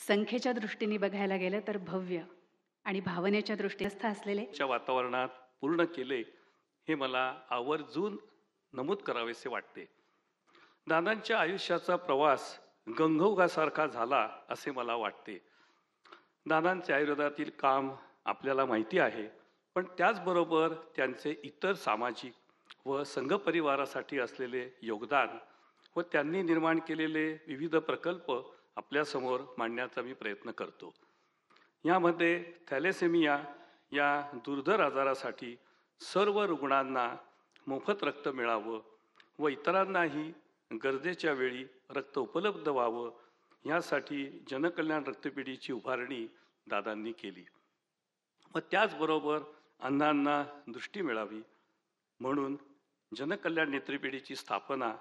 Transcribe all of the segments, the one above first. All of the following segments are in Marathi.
संख्येच्या दृष्टीने बघायला गेलं तर भव्य आणि भावनेच्या दृष्टीने असलेले वातावरणात पूर्ण केले हे मला आवर्जून नमूद करावेसे वाटते. दादांच्या आयुष्याचा प्रवास गंगोगासारखा झाला असे मला वाटते. दादांच्या आयुर्वेदातील काम आपल्याला माहिती आहे, पण त्याचबरोबर त्यांचे इतर सामाजिक व संघपरिवारासाठी असलेले योगदान व त्यांनी निर्माण केलेले विविध प्रकल्प आपल्यासमोर मांडण्याचा मी प्रयत्न करतो. यामध्ये थॅलेसेमिया या दुर्धर आजारासाठी सर्व रुग्णांना मोफत रक्त मिळावं व इतरांनाही गरजेच्या वेळी रक्त उपलब्ध व्हावं यासाठी जनकल्याण रक्तपेढीची उभारणी दादांनी केली व त्याचबरोबर अंधांना दृष्टी मिळावी म्हणून जनकल्याण नेत्रपेढीची स्थापना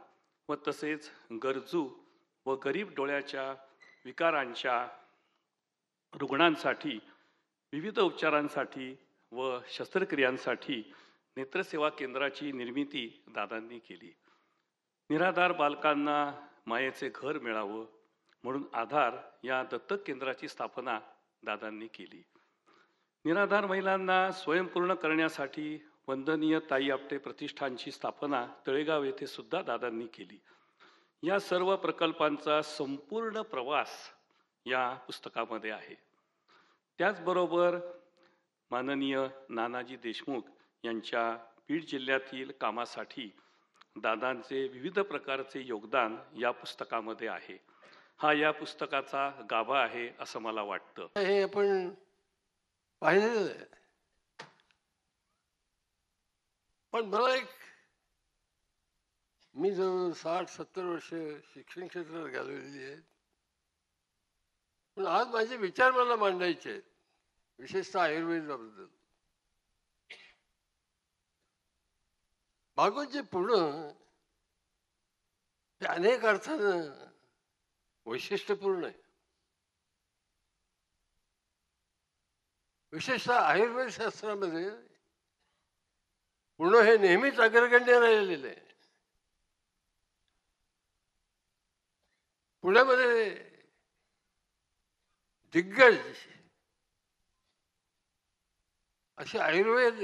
व तसेच गरजू व गरीब डोळ्याच्या विकारांच्या रुग्णांसाठी विविध उपचारांसाठी व शस्त्रक्रियांसाठी नेत्रसेवा केंद्राची निर्मिती दादांनी केली. निराधार बालकांना मायेचे घर मिळावं म्हणून आधार या दत्तक केंद्राची स्थापना दादांनी केली. निराधार महिलांना स्वयंपूर्ण करण्यासाठी वंदनीय ताई आपटे प्रतिष्ठानची स्थापना तळेगाव येथे सुद्धा दादांनी केली. या सर्व प्रकल्पांचा संपूर्ण प्रवास या पुस्तकामध्ये आहे. त्याचबरोबर माननीय नानाजी देशमुख यांच्या बीड जिल्ह्यातील कामासाठी दादांचे विविध प्रकारचे योगदान या पुस्तकामध्ये आहे. हा या पुस्तकाचा गाभा आहे असं मला वाटतं. हे आपण पाहिलेलं आहे, पण मला मी जवळ 60-70 वर्ष शिक्षण क्षेत्रात घालवलेली आहेत, पण आज माझे विचार मला मांडायचे आहेत, विशेषतः आयुर्वेदाबद्दल. भागवत जे पूर्ण ते अनेक अर्थानं वैशिष्ट्यपूर्ण आहे. विशेषतः आयुर्वेद शास्त्रामध्ये पूर्ण हे नेहमीच अग्रगण्य राहिलेलं आहे. पुण्यामध्ये दिग्गज असे आयुर्वेद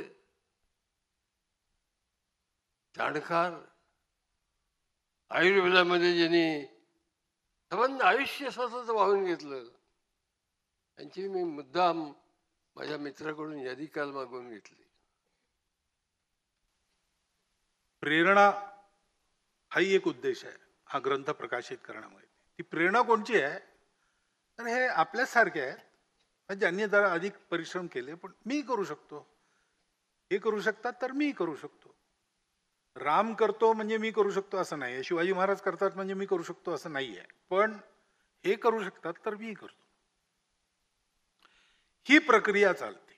जाणकार, आयुर्वेदामध्ये ज्यांनी संबंध आयुष्य स्वतःच वाहून घेतलं, त्यांची मी मुद्दाम माझ्या मित्राकडून यादी काल मागवून घेतली. प्रेरणा हाही एक उद्देश आहे हा ग्रंथ प्रकाशित करण्यामध्ये. ती प्रेरणा कोणची आहे तर हे आपल्यासारखे आहेत ज्यांनी जरा अधिक परिश्रम केले, पण मी करू शकतो, हे करू शकतात तर मी करू शकतो. राम करतो म्हणजे मी करू शकतो असं नाही आहे, शिवाजी महाराज करतात म्हणजे मी करू शकतो असं नाही आहे, पण हे करू शकतात तर मी करतो. ही प्रक्रिया चालते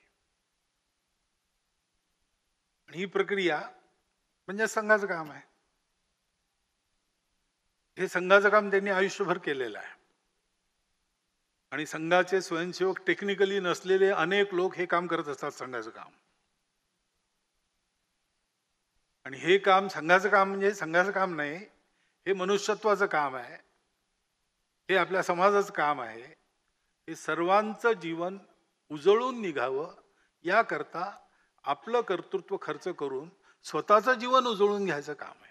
आणि ही प्रक्रिया म्हणजे संघाचं काम आहे. हे संघाचं काम त्यांनी आयुष्यभर केलेलं आहे आणि संघाचे स्वयंसेवक टेक्निकली नसलेले अनेक लोक हे काम करत असतात संघाचं काम. आणि हे काम संघाचं काम म्हणजे संघाचं काम नाही, हे मनुष्यत्वाचं काम आहे, हे आपल्या समाजाचं काम आहे. हे सर्वांचं जीवन उजळून निघावं याकरता आपलं कर्तृत्व खर्च करून स्वतःचं जीवन उजळून घ्यायचं काम आहे.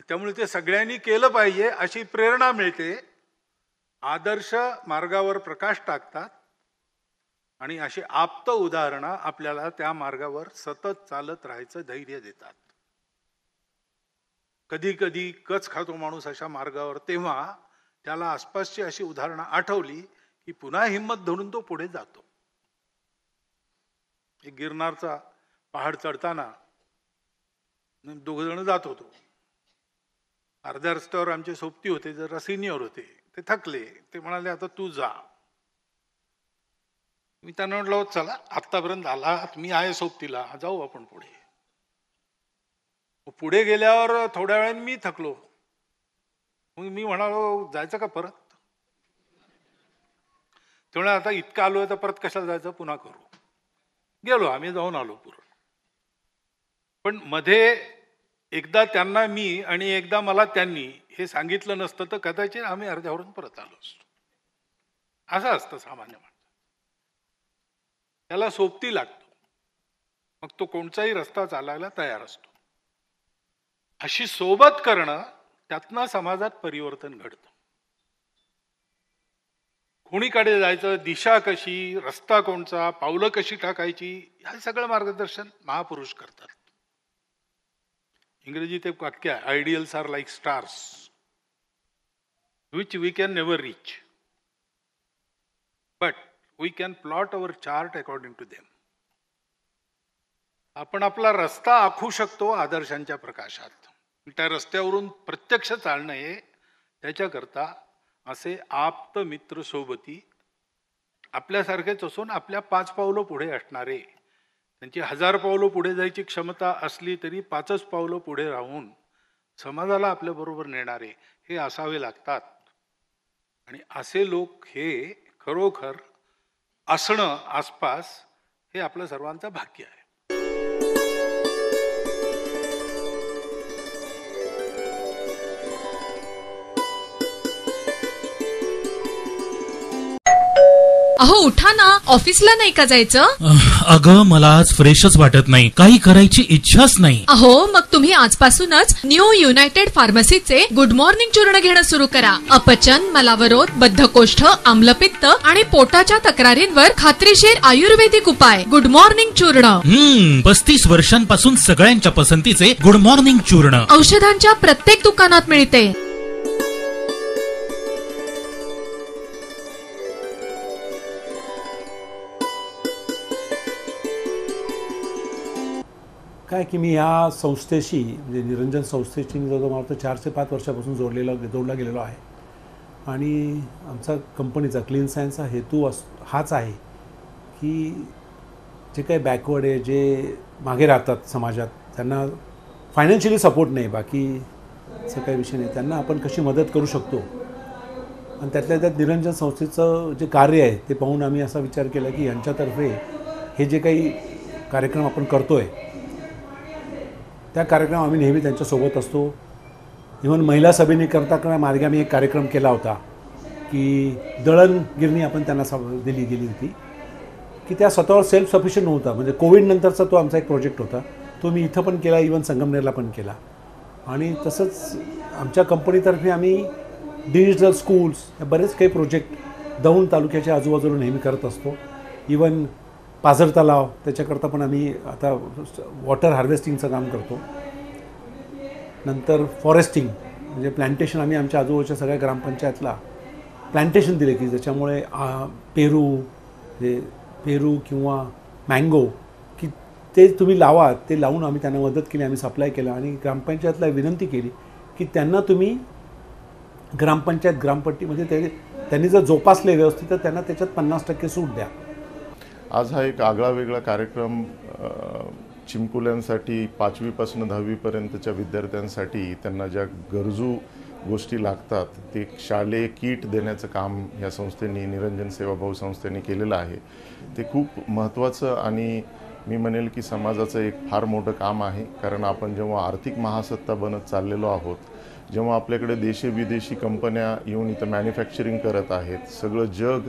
त्यामुळे ते सगळ्यांनी केलं पाहिजे अशी प्रेरणा मिळते. आदर्श मार्गावर प्रकाश टाकतात आणि अशी आप्त उदाहरणं आपल्याला त्या मार्गावर सतत चालत राहायचं धैर्य देतात. कधी कधी कच खातो माणूस अशा मार्गावर, तेव्हा त्याला आसपासची अशी उदाहरणं आठवली की पुन्हा हिंमत धरून तो पुढे जातो. एक गिरनारचा पहाड चढताना दोघ जण जात होतो. अर्ध्या रस्त्यावर आमचे सोबती होते, जरा सिनियर होते, ते थकले. ते म्हणाले आता तू जा. मी त्यांना म्हटलं चला आत्तापर्यंत आलात, मी आहे सोबतीला, जाऊ आपण पुढे. पुढे गेल्यावर थोड्या वेळाने मी थकलो. मग मी म्हणालो जायचं का परत? तेवढ्या आता इतकं आलोय तर परत कशाला जायचं, पुन्हा करू. गेलो, आम्ही जाऊन आलो पूर्ण. पण मध्ये एकदा त्यांना मी आणि एकदा मला त्यांनी हे सांगितलं नसतं तर कदाचित आम्ही अर्ध्यावरून परत आलो असतो. असं असतं सामान्य माणूस. त्याला सोबती लागतो, मग तो कोणताही रस्ता चालायला तयार असतो. अशी सोबत करणं, त्यातनं समाजात परिवर्तन घडतं. कोणीकडे जायचं, दिशा कशी, रस्ता कोणचा, पावलं कशी टाकायची, हे सगळं मार्गदर्शन महापुरुष करतात. इंग्रजीत एक वाक्य आहे, ideals are like stars which we can never reach, but we can plot our chart according to them. आपण आपला रस्ता आखू शकतो आदर्शांच्या प्रकाशात. त्या रस्त्यावरून प्रत्यक्ष चालणं हे त्याच्याकरता असे आप्त मित्र सोबती आपल्यासारखेच असून आपल्या 5 पावलं पुढे असणारे, त्यांची 1000 पावलं पुढे जायची क्षमता असली तरी 5च पावलं पुढे राहून समाजाला आपल्याबरोबर नेणारे हे असावे लागतात. आणि असे लोक हे खरोखर असणं आसपास हे आपलं सर्वांचं भाग्य आहे. अहो उठा ना, ऑफिसला नाही का जायचं? अगं मला आज फ्रेशच वाटत नाही, काही करायची इच्छाच नाही. अहो मग तुम्ही आजपासूनच न्यू युनायटेड फार्मसीचे गुड मॉर्निंग चूर्ण घेणं सुरू करा. अपचन, मलावरोध, बद्धकोष्ठ, आम्लपित्त आणि पोटाच्या तक्रारींवर खात्रीशीर आयुर्वेदिक उपाय. गुड मॉर्निंग चूर्ण. 35 वर्षांपासून सगळ्यांच्या पसंतीचे गुड मॉर्निंग चूर्ण औषधांच्या प्रत्येक दुकानात मिळते. काय की मी या संस्थेशी म्हणजे निरंजन संस्थेशी मी जवळजवळ मला 4 ते 5 वर्षापासून जोडला गेलेलो आहे. आणि आमचा कंपनीचा क्लीन सायन्स हा हेतू हाच आहे की जे काही बॅकवर्ड आहे, जे मागे राहतात समाजात, त्यांना फायनान्शियली सपोर्ट नाही, बाकीचं काही विषय नाही, त्यांना आपण कशी मदत करू शकतो. आणि त्यातल्या त्यात निरंजन संस्थेचं जे कार्य आहे ते पाहून आम्ही असा विचार केला की यांच्यातर्फे हे जे काही कार्यक्रम आपण करतो आहे त्या कार्यक्रम आम्ही नेहमी त्यांच्यासोबत असतो. इव्हन महिला सभेने करता मार्गे आम्ही एक कार्यक्रम केला होता की दळणगिरणी आपण त्यांना दिली गेली होती की त्या स्वतःवर सेल्फ सफिशियंट नव्हता. म्हणजे कोविडनंतरचा तो आमचा एक प्रोजेक्ट होता, तो मी इथं पण केला, इव्हन संगमनेरला पण केला. आणि तसंच आमच्या कंपनीतर्फे आम्ही डिजिटल स्कूल्स या बरेच काही प्रोजेक्ट दौंड तालुक्याच्या आजूबाजूला नेहमी करत असतो. इव्हन पाझर तलाव त्याच्याकरता पण आम्ही आता वॉटर हार्वेस्टिंगचं काम करतो. नंतर फॉरेस्टिंग म्हणजे प्लॅन्टेशन, आम्ही आमच्या आजूबाजूच्या सगळ्या ग्रामपंचायतला प्लॅन्टेशन दिले की ज्याच्यामुळे पेरू किंवा मँगो की ते तुम्ही लावा, ते लावून आम्ही त्यांना मदत केली, आम्ही सप्लाय केलं. आणि ग्रामपंचायतला विनंती केली की त्यांना तुम्ही ग्रामपट्टीमध्ये त्यांनी जर जोपासले व्यवस्थित तर त्यांना त्याच्यात 50% सूट द्या. आज हा एक आगळा वेगळा कार्यक्रम चिमुकल्यांसाठी 5वी पासून 10वी पर्यंतच्या विद्यार्थ्यांसाठी त्यांना ज्या गरजू गोष्टी लागतात ते शालेय किट देण्याचं काम या संस्थेने, निरंजन सेवाभाऊ संस्थेने केलेलं आहे. ते खूप महत्त्वाचं आणि मी म्हणेल की समाजाचं एक फार मोठं काम आहे. कारण आपण जेव्हा आर्थिक महासत्ता बनत चाललेलो आहोत, जेव्हा आपल्याकडे देशी विदेशी कंपन्या येऊन इथं मॅन्युफॅक्चरिंग करत आहेत, सगळं जग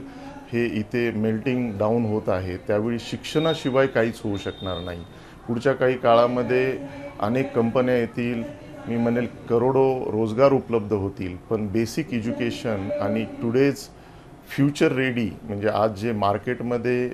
हे इथे मेल्टिंग डाऊन होत आहे, त्यावेळी शिक्षणाशिवाय काहीच होऊ शकणार नाही. पुढच्या काही काळामध्ये अनेक कंपन्या येतील, मी म्हणेल करोडो रोजगार उपलब्ध होतील, पण बेसिक एज्युकेशन आणि टुडेज फ्युचर रेडी म्हणजे आज जे मार्केटमध्ये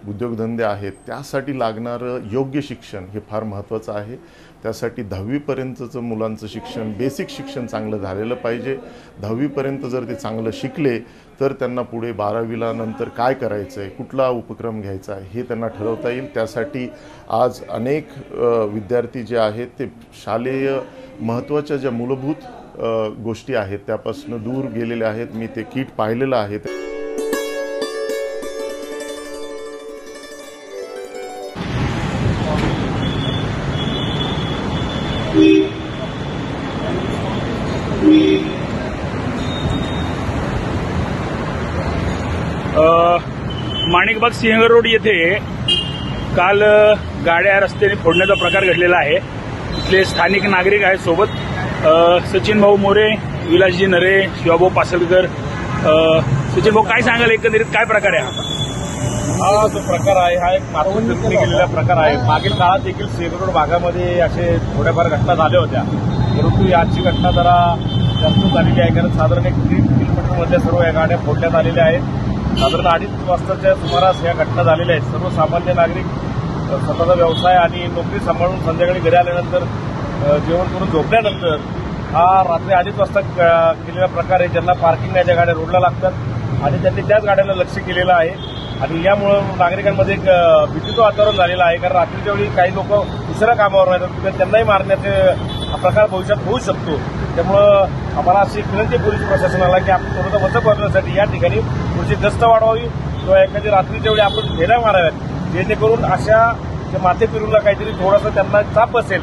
उद्योगधंदे आहेत त्यासाठी लागणारं योग्य शिक्षण हे फार महत्त्वाचं आहे. त्यासाठी 10वी पर्यंतचं मुलांचं शिक्षण, बेसिक शिक्षण चांगलं झालेलं पाहिजे. 10वी पर्यंत जर ते चांगलं शिकले तर त्यांना पुढे 12वीला नंतर काय करायचं आहे, कुठला उपक्रम घ्यायचा आहे हे त्यांना ठरवता येईल. त्यासाठी आज अनेक विद्यार्थी जे आहेत ते शालेय महत्त्वाच्या ज्या मूलभूत गोष्टी आहेत त्यापासून दूर गेलेले आहेत. मी ते किट पाहिलेलं आहे. माणिकबाग सिंहगड रोड येथे काल गाड्या रस्त्याने फोडण्याचा प्रकार घडलेला आहे. इथले स्थानिक नागरिक आहेत सोबत. सचिन भाऊ मोरे विलासजी नरे, शिवाभाऊ पासलकर. सचिन भाऊ, काय सांगाल एकंदरीत काय प्रकार आहे हा? हा जो प्रकार आहे हा एक मातृत्वनी केलेला प्रकार आहे. मागील काळात देखील सेगरोड भागामध्ये असे थोड्याफार घटना झाल्या होत्या, परंतु याची घटना जरा जास्त झालेली आहे. कारण साधारण एक 3 किलोमीटरमध्ये सर्व या गाड्या फोडण्यात आलेल्या आहेत. साधारण 2:30 वाजताच्या सुमारास या घटना झालेल्या आहेत. सर्वसामान्य नागरिक स्वतःचा व्यवसाय आणि नोकरी सांभाळून संध्याकाळी घरी आल्यानंतर जेवण करून झोपल्यानंतर हा रात्री 2:30 वाजता केलेला प्रकार आहे. ज्यांना पार्किंग नाही त्या गाड्या रोडला लागतात आणि त्यांनी त्याच गाड्यांना लक्ष केलेलं आहे. आणि यामुळं नागरिकांमध्ये एक भीतीचं वातावरण झालेलं आहे. कारण रात्रीच्या वेळी काही लोक दुसऱ्या कामावर राहतात, त्यांनाही मारण्याचे हा प्रकार भविष्यात होऊ शकतो. त्यामुळं आम्हाला अशी विनंती पोलीस प्रशासनाला की आपण थोडंसं वचक वाढवण्यासाठी या ठिकाणी थोडीशी गस्त वाढवावी किंवा एखादी रात्रीच्या वेळी आपण फेऱ्या माराव्यात, जेणेकरून अशा माथे फिरूनला काहीतरी थोडंसं त्यांना चाप असेल